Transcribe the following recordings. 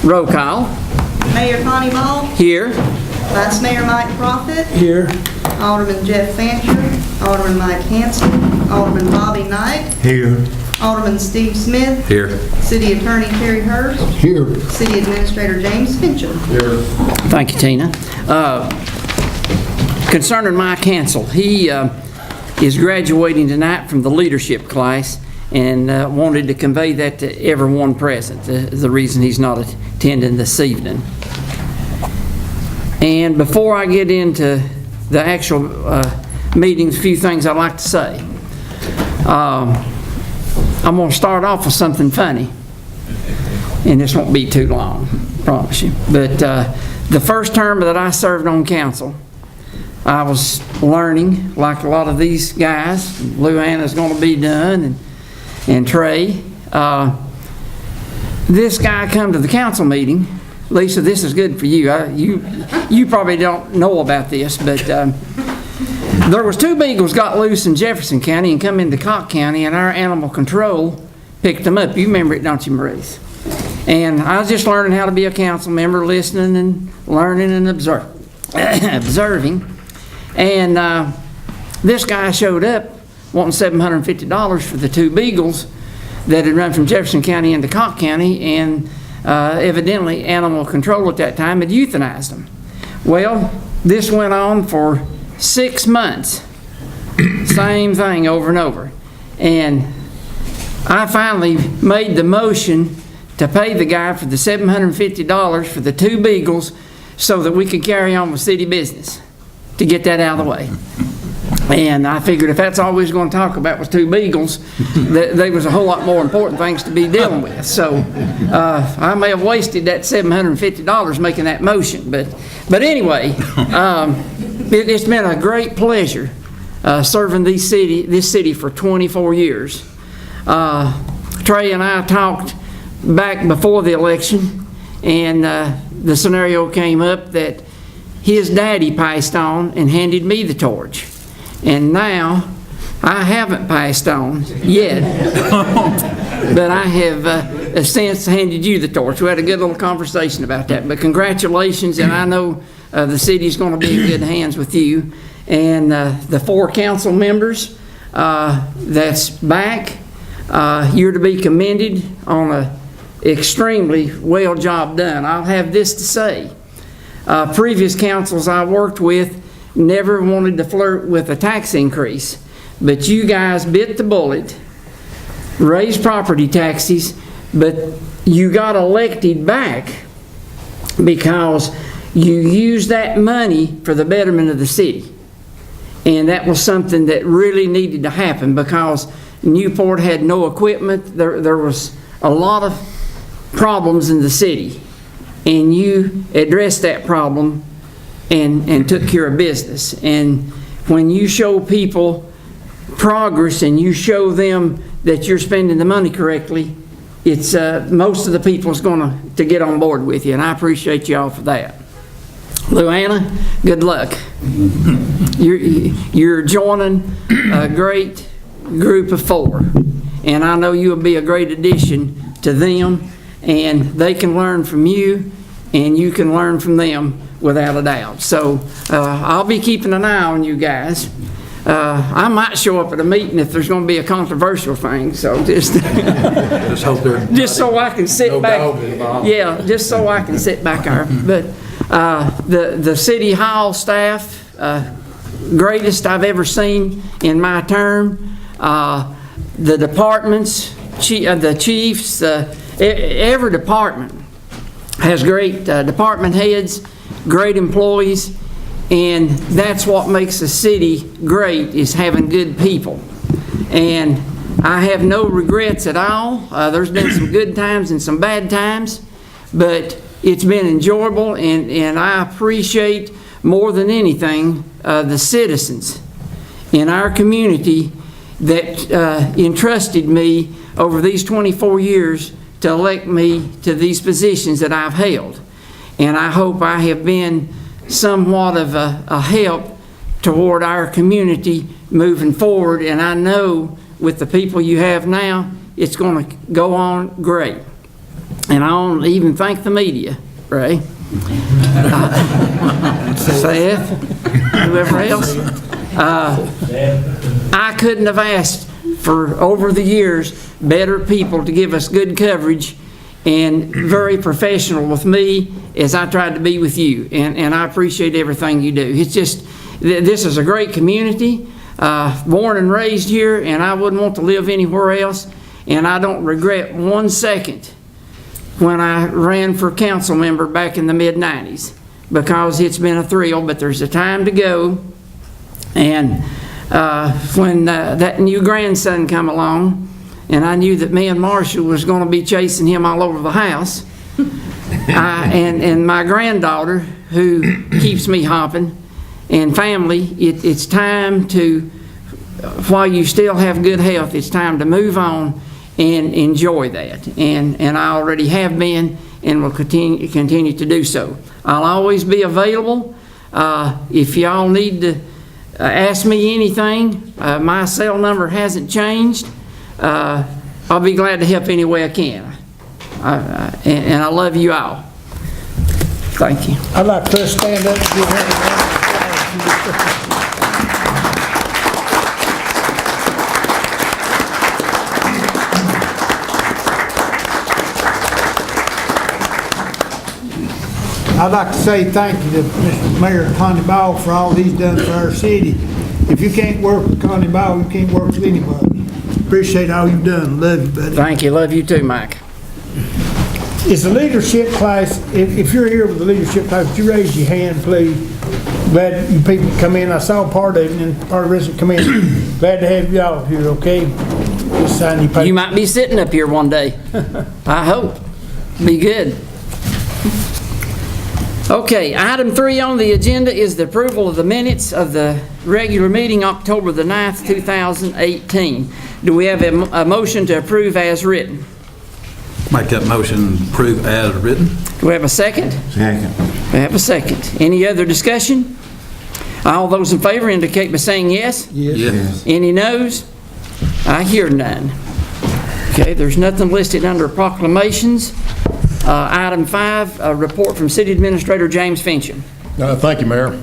Roll call. Mayor Connie Ball, Here. Vice Mayor Mike Profit, Here. Alderman Jeff Fancher, Alderman Mike Hanson, Alderman Bobby Knight, Here. Alderman Steve Smith, Here. City Attorney Terry Hurst, Here. City Administrator James Fincham. Here. Thank you, Tina. Concerning Mike Hansel, he is graduating tonight from the leadership class and wanted to convey that to everyone present, the reason he's not attending this evening. And before I get into the actual meetings, a few things I'd like to say. I'm going to start off with something funny, and this won't be too long, I promise you. But the first term that I served on council, I was learning, like a lot of these guys. Lou Anna's going to be done, and Trey. This guy come to the council meeting. Lisa, this is good for you. You probably don't know about this, but there was 2 beagles got loose in Jefferson County and come into Cock County, and our animal control picked them up. You remember it, don't you, Maurice? And I was just learning how to be a council member, listening and learning and observing. And this guy showed up wanting $750 for the 2 beagles that had run from Jefferson County into Cock County, and evidently animal control at that time had euthanized them. Well, this went on for 6 months. Same thing over and over. And I finally made the motion to pay the guy for the $750 for the 2 beagles so that we could carry on with city business, to get that out of the way. And I figured if that's all we was going to talk about was 2 beagles, there was a whole lot more important things to be dealing with. So I may have wasted that $750 making that motion. But anyway, it's been a great pleasure serving this city for 24 years. Trey and I talked back before the election, and the scenario came up that his daddy passed on and handed me the torch. And now, I haven't passed on yet, but I have since handed you the torch. We had a good little conversation about that. But congratulations, and I know the city's going to be in good hands with you. And the 4 council members that's back, you're to be commended on a extremely well job done. I'll have this to say. Previous councils I worked with never wanted to flirt with a tax increase, but you guys bit the bullet, raised property taxes, but you got elected back because you used that money for the betterment of the city. And that was something that really needed to happen because Newport had no equipment. There was a lot of problems in the city, and you addressed that problem and took care of business. And when you show people progress and you show them that you're spending the money correctly, it's most of the people is going to get on board with you, and I appreciate you all for that. Luana, good luck. You're joining a great group of 4, and I know you'll be a great addition to them, and they can learn from you, and you can learn from them without a doubt. So I'll be keeping an eye on you guys. I might show up at a meeting if there's going to be a controversial thing. So just hope there. Just so I can sit back. Yeah, just so I can sit back there. But the city hall staff, greatest I've ever seen in my term. The departments, the chiefs, every department has great department heads, great employees, and that's what makes a city great, is having good people. And I have no regrets at all. There's been some good times and some bad times, but it's been enjoyable, and I appreciate more than anything the citizens in our community that entrusted me over these 24 years to elect me to these positions that I've held. And I hope I have been somewhat of a help toward our community moving forward, and I know with the people you have now, it's going to go on great. And I want to even thank the media, Ray. Seth, whoever else. I couldn't have asked for, over the years, better people to give us good coverage and very professional with me as I tried to be with you. And I appreciate everything you do. It's just, this is a great community. Born and raised here, and I wouldn't want to live anywhere else. And I don't regret 1 second when I ran for council member back in the mid-90s, because it's been a thrill, but there's a time to go. And when that new grandson come along, and I knew that me and Marshall was going to be chasing him all over the house, and my granddaughter, who keeps me hopping, and family, it's time to, while you still have good health, it's time to move on and enjoy that. And I already have been and will continue to do so. I'll always be available. If y'all need to ask me anything, my cell number hasn't changed. I'll be glad to help any way I can. And I love you all. Thank you. I'd like to stand up and give everyone. I'd like to say thank you to Mr. Mayor Connie Ball for all he's done for our city. If you can't work with Connie Ball, you can't work with anybody. Appreciate all you've done. Love you, buddy. Thank you. Love you too, Mike. It's a leadership class. If you're here with the leadership class, would you raise your hand, please? Glad you people come in. I saw part of it, and part of the rest come in. Glad to have y'all here, okay? Just sign your paper. You might be sitting up here one day. I hope. Be good. Okay, item 3 on the agenda is the approval of the minutes of the regular meeting October the 9th, 2018. Do we have a motion to approve as written? Make that motion, approve as written. Do we have a second? Second. We have a second. Any other discussion? All those in favor indicate by saying yes. Yes. Any noes? I hear none. Okay, there's nothing listed under proclamations. Item 5, a report from City Administrator James Fincham. Thank you, Mayor.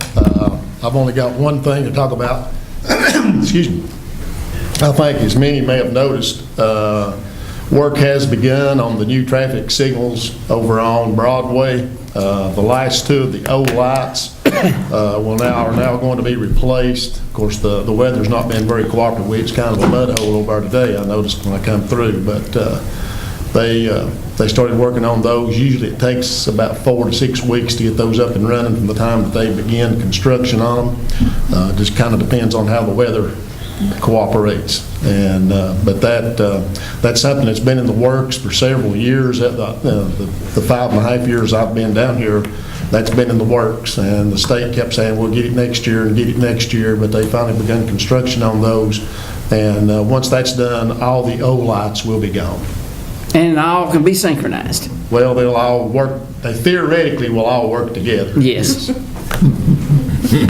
I've only got one thing to talk about. Excuse me. I think, as many may have noticed, work has begun on the new traffic signals over on Broadway. The last 2 of the old lights are now going to be replaced. Of course, the weather's not been very cooperative. It's kind of a mud hole over there today, I noticed when I come through, but they started working on those. Usually it takes about 4 to 6 weeks to get those up and running from the time that they begin construction on them. Just kind of depends on how the weather cooperates. And but that's something that's been in the works for several years. The 5.5 years I've been down here, that's been in the works, and the state kept saying we'll get it next year and get it next year, but they finally begun construction on those. And once that's done, all the old lights will be gone. And all can be synchronized. Well, they'll all work, they theoretically will all work together. Yes.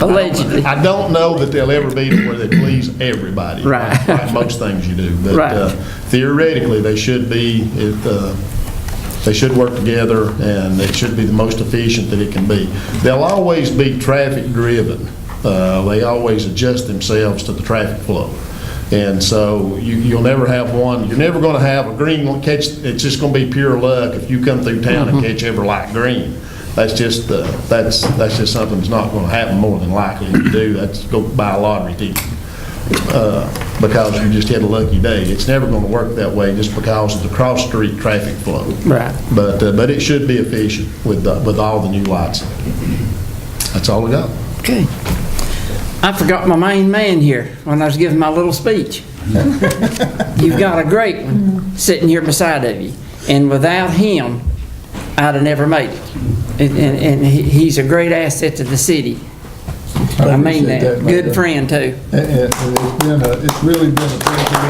Allegedly. I don't know that they'll ever be to where they please everybody. Right. Like most things you do. But Right. Theoretically, they should be, they should work together, and it should be the most efficient that it can be. They'll always be traffic driven. They always adjust themselves to the traffic flow. And so you'll never have one, you're never going to have a green one catch. It's just going to be pure luck if you come through town and catch every light green. That's just something that's not going to happen more than likely. If you do, that's go buy a lottery ticket because you just had a lucky day. It's never going to work that way just because of the cross street traffic flow. Right. But it should be efficient with all the new lights. That's all I got. Okay. I forgot my main man here when I was giving my little speech. You've got a great one sitting here beside of you. And without him, I'd have never made it. And he's a great asset to the city. I mean that. Good friend, too. It's really been a pleasure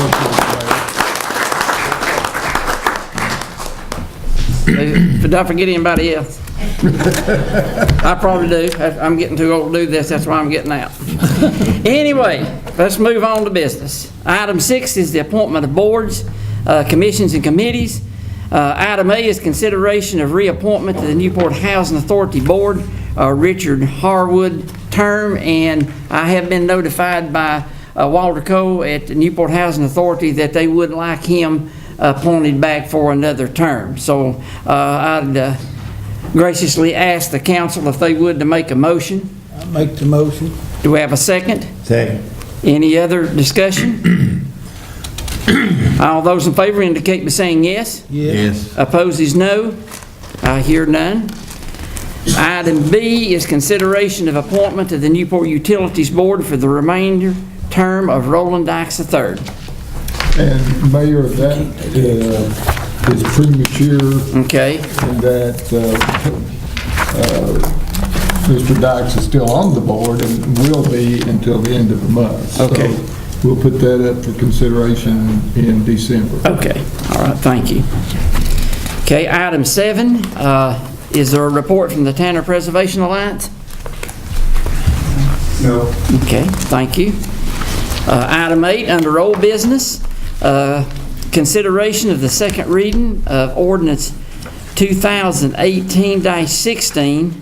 working. But don't forget anybody else. I probably do. I'm getting too old to do this. That's why I'm getting out. Anyway, let's move on to business. Item 6 is the appointment of boards, commissions, and committees. Item A is consideration of reappointment to the Newport Housing Authority Board, Richard Harwood term, and I have been notified by Walter Cole at the Newport Housing Authority that they would like him appointed back for another term. So I'd graciously ask the council if they would to make a motion. I make the motion. Do we have a second? Second. Any other discussion? All those in favor indicate by saying yes. Yes. Opposes no. I hear none. Item B is consideration of appointment to the Newport Utilities Board for the remainder term of Roland Dykes III. And Mayor, that is premature Okay, in that Mr. Dykes is still on the board and will be until the end of the month. Okay. So we'll put that up for consideration in December. okay, all right, thank you. Okay, item 7, is there a report from the Tanner Preservation Alliance? No. Okay, thank you. Item 8, under old business, consideration of the second reading of ordinance 2018-16.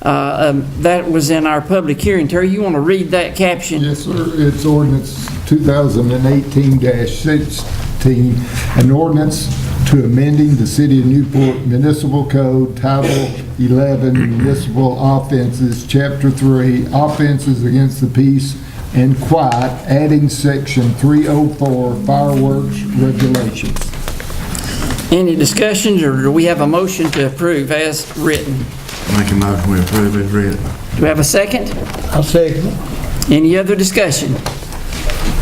That was in our public hearing. Terry, you want to read that caption? Yes, sir. It's ordinance 2018-16, an ordinance to amending the City of Newport Municipal Code, Title 11, Municipal Offenses, Chapter 3, Offenses Against the Peace and Quiet, adding Section 304, Fireworks Regulations. Any discussions, or do we have a motion to approve as written? Make a motion we approve as read. Do we have a second? I'll second it. Any other discussion?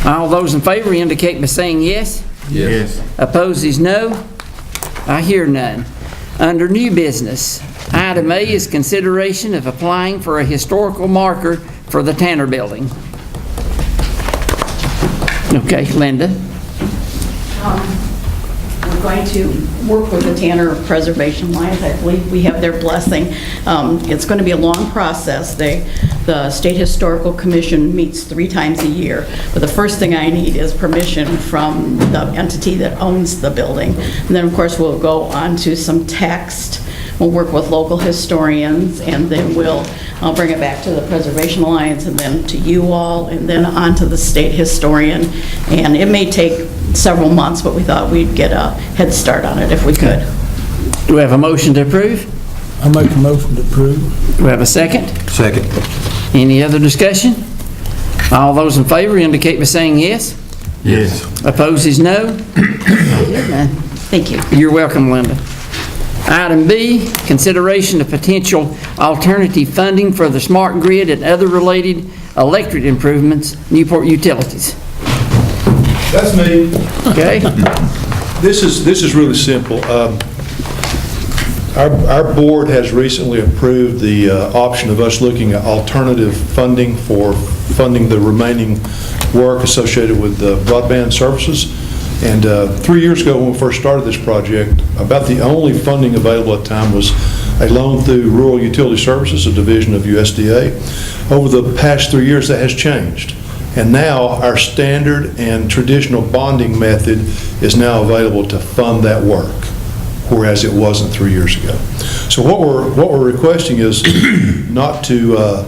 All those in favor indicate by saying yes. Yes. Opposes no. I hear none. Under new business, item A is consideration of applying for a historical marker for the Tanner Building. Okay, Linda. We're going to work with the Tanner Preservation Alliance. I believe we have their blessing. It's going to be a long process. The State Historical Commission meets 3 times a year. But the first thing I need is permission from the entity that owns the building. And then, of course, we'll go on to some text. We'll work with local historians, and then I'll bring it back to the Preservation Alliance, and then to you all, and then on to the state historian. And it may take several months, but we thought we'd get a head start on it if we could. Do we have a motion to approve? I make a motion to approve. Do we have a second? Second. Any other discussion? All those in favor indicate by saying yes. Yes. Opposes no. Thank you. You're welcome, Linda. Item B, consideration of potential alternative funding for the smart grid and other related electric improvements, Newport Utilities. That's me. Okay? This is really simple. Our board has recently approved the option of us looking at alternative funding for funding the remaining work associated with broadband services. And 3 years ago, when we first started this project, about the only funding available at the time was a loan through Rural Utility Services, a division of USDA. Over the past 3 years, that has changed. And now our standard and traditional bonding method is now available to fund that work, whereas it wasn't 3 years ago. So what we're requesting is not to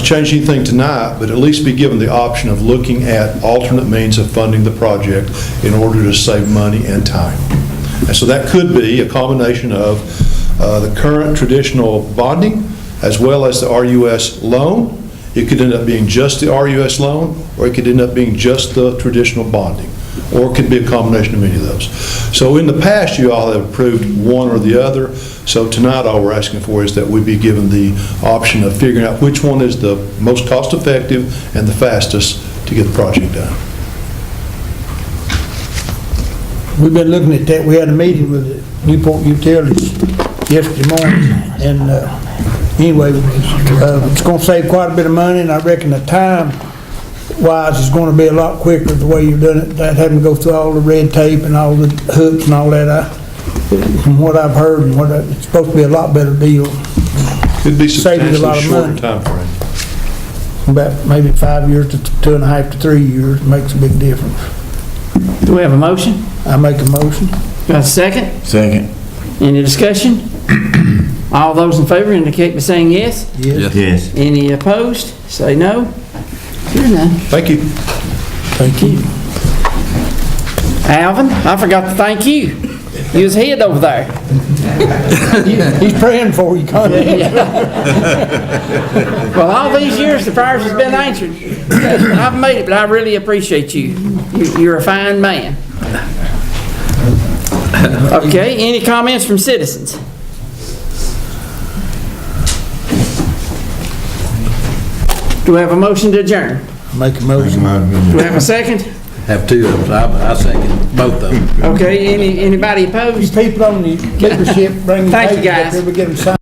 change anything tonight, but at least be given the option of looking at alternate means of funding the project in order to save money and time. And so that could be a combination of the current traditional bonding as well as the RUS loan. It could end up being just the RUS loan, or it could end up being just the traditional bonding, or it could be a combination of many of those. So in the past, you all have approved one or the other. So tonight, all we're asking for is that we be given the option of figuring out which one is the most cost-effective and the fastest to get the project done. We've been looking at that. We had a meeting with the Newport Utilities yesterday morning, and anyway, it's going to save quite a bit of money, and I reckon the time-wise is going to be a lot quicker the way you're doing it, without having to go through all the red tape and all the hoops and all that. From what I've heard, and it's supposed to be a lot better deal. It'd be Saving a lot substantially of shorter money. time frame. About maybe 5 years to 2.5 to 3 years makes a big difference. Do we have a motion? I make a motion. Got a second? Second. Any discussion? All those in favor indicate by saying yes. Yes. Any opposed? Say no. Hear none. Thank you. Thank you. Alvin, I forgot to thank you. You was head over there. He's praying for you, Connie. Well, all these years, the prayers has been answered. I've made it, but I really appreciate you. You're a fine man. Okay, any comments from citizens? Do we have a motion to adjourn? Make a motion. Do we have a second? Have two of them, so I second both of them. Okay, anybody These opposed? people on the leadership bring the Thank you, papers up guys. here, we get them signed.